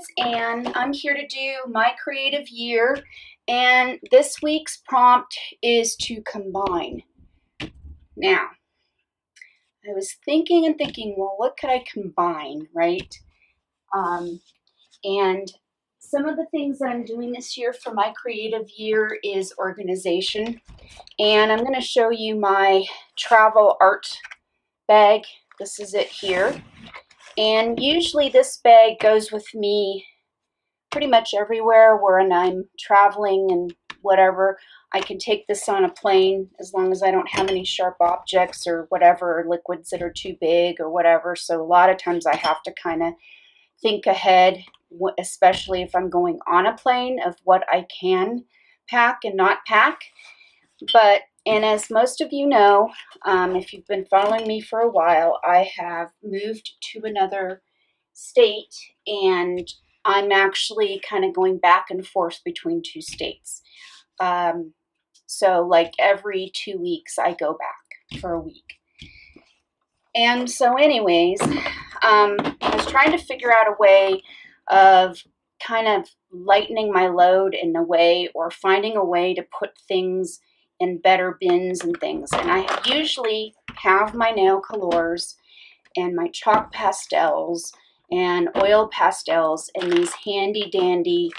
it's Anne. I'm here to do my creative year, and this week's prompt is to combine. Now, I was thinking and thinking, well, what could I combine, right? And some of the things that I'm doing this year for my creative year is organization. And I'm going to show you my travel art bag. This is it here. And usually this bag goes with me pretty much everywhere when I'm traveling and whatever. I can take this on a plane as long as I don't have any sharp objects or whatever, or liquids that are too big or whatever. So a lot of times I have to kind of think ahead, especially if I'm going on a plane, of what I can pack and not pack. And as most of you know, if you've been following me for a while, I have moved to another state, and I'm actually kind of going back and forth between two states. So like every 2 weeks, I go back for a week. And so anyways, I was trying to figure out a way of kind of lightening my load in a way, or finding a way to put things in better bins and things. And I usually have my nail colors and my chalk pastels and oil pastels in these handy dandy,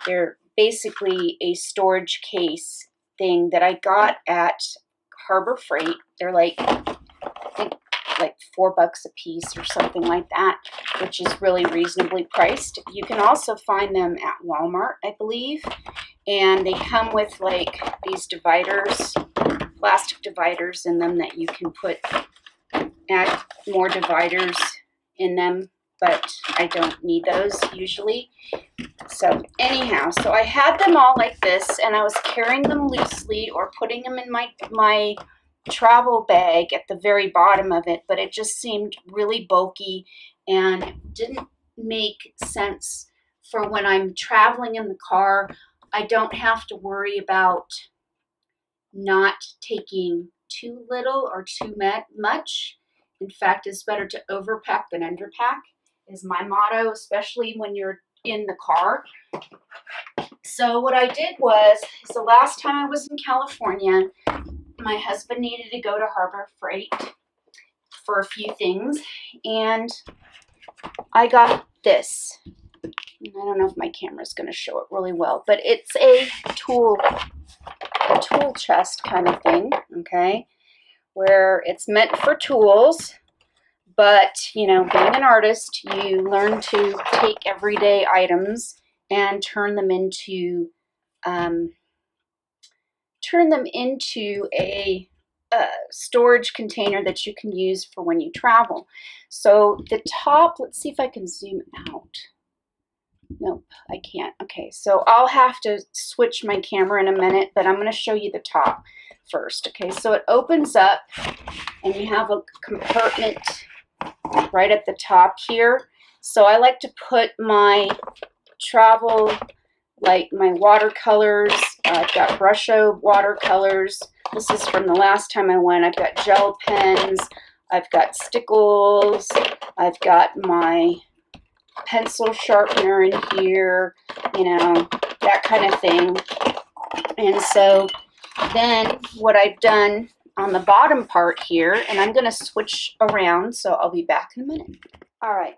they're basically a storage case thing that I got at Harbor Freight. They're like, I think like $4 a piece or something like that, which is really reasonably priced. You can also find them at Walmart, I believe. And they come with like these dividers, plastic dividers in them that you can add more dividers in them, but I don't need those usually. So anyhow, so I had them all like this, and I was carrying them loosely or putting them in my travel bag at the very bottom of it, but it just seemed really bulky and didn't make sense for when I'm traveling in the car. I don't have to worry about not taking too little or too much. In fact, it's better to overpack than underpack, is my motto, especially when you're in the car. So what I did was, the last time I was in California, my husband needed to go to Harbor Freight for a few things, and I got this. I don't know if my camera's going to show it really well, but it's a tool chest kind of thing, okay, where it's meant for tools, but, you know, being an artist, you learn to take everyday items and turn them into a storage container that you can use for when you travel. So the top, let's see if I can zoom out. Nope, I can't. Okay, so I'll have to switch my camera in a minute, but I'm going to show you the top first. Okay, so it opens up, and you have a compartment right at the top here. So I like to put my travel, like my watercolors. I've got Brusho watercolors. This is from the last time I went. I've got gel pens. I've got stickles. I've got my pencil sharpener in here, you know, that kind of thing. And so then what I've done on the bottom part here, and I'm going to switch around, so I'll be back in a minute. All right,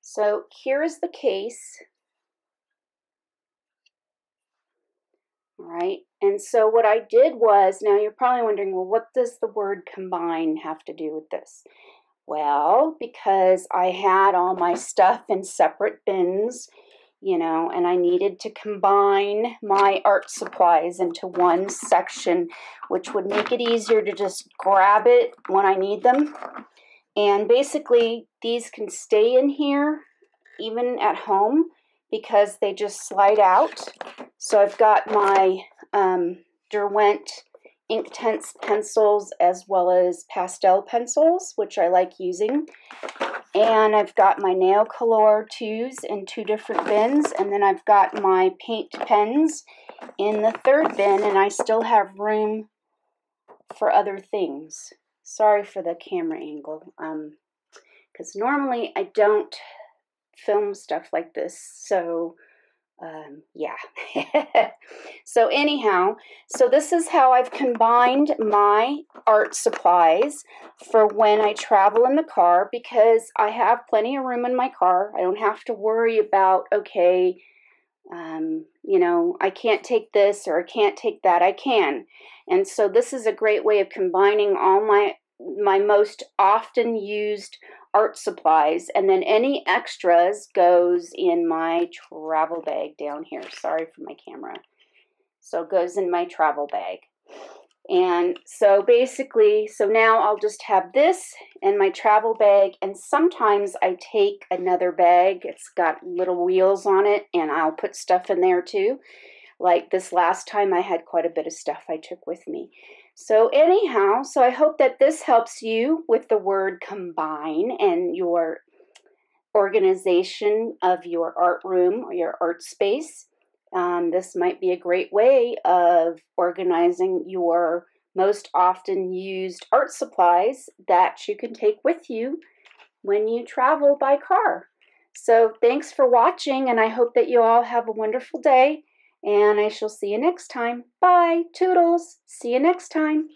so here is the case. All right, and so what I did was, now you're probably wondering, well, what does the word combine have to do with this? Well, because I had all my stuff in separate bins, you know, and I needed to combine my art supplies into one section, which would make it easier to just grab it when I need them. And basically, these can stay in here, even at home, because they just slide out. So I've got my Derwent Inktense pencils as well as pastel pencils, which I like using. And I've got my nail color 2s in 2 different bins. And then I've got my paint pens in the 3rd bin, and I still have room for other things. Sorry for the camera angle, because normally I don't film stuff like this. So yeah. So anyhow, so this is how I've combined my art supplies for when I travel in the car, because I have plenty of room in my car. I don't have to worry about, okay, you know, I can't take this or I can't take that. I can. And so this is a great way of combining all my most often used art supplies, and then any extras goes in my travel bag down here. Sorry for my camera. So it goes in my travel bag. And so basically, so now I'll just have this in my travel bag, and sometimes I take another bag. It's got little wheels on it, and I'll put stuff in there too. Like this last time, I had quite a bit of stuff I took with me. So anyhow, so I hope that this helps you with the word combine and your organization of your art room or your art space. This might be a great way of organizing your most often used art supplies that you can take with you when you travel by car. So thanks for watching, and I hope that you all have a wonderful day. And I shall see you next time. Bye. Toodles. See you next time.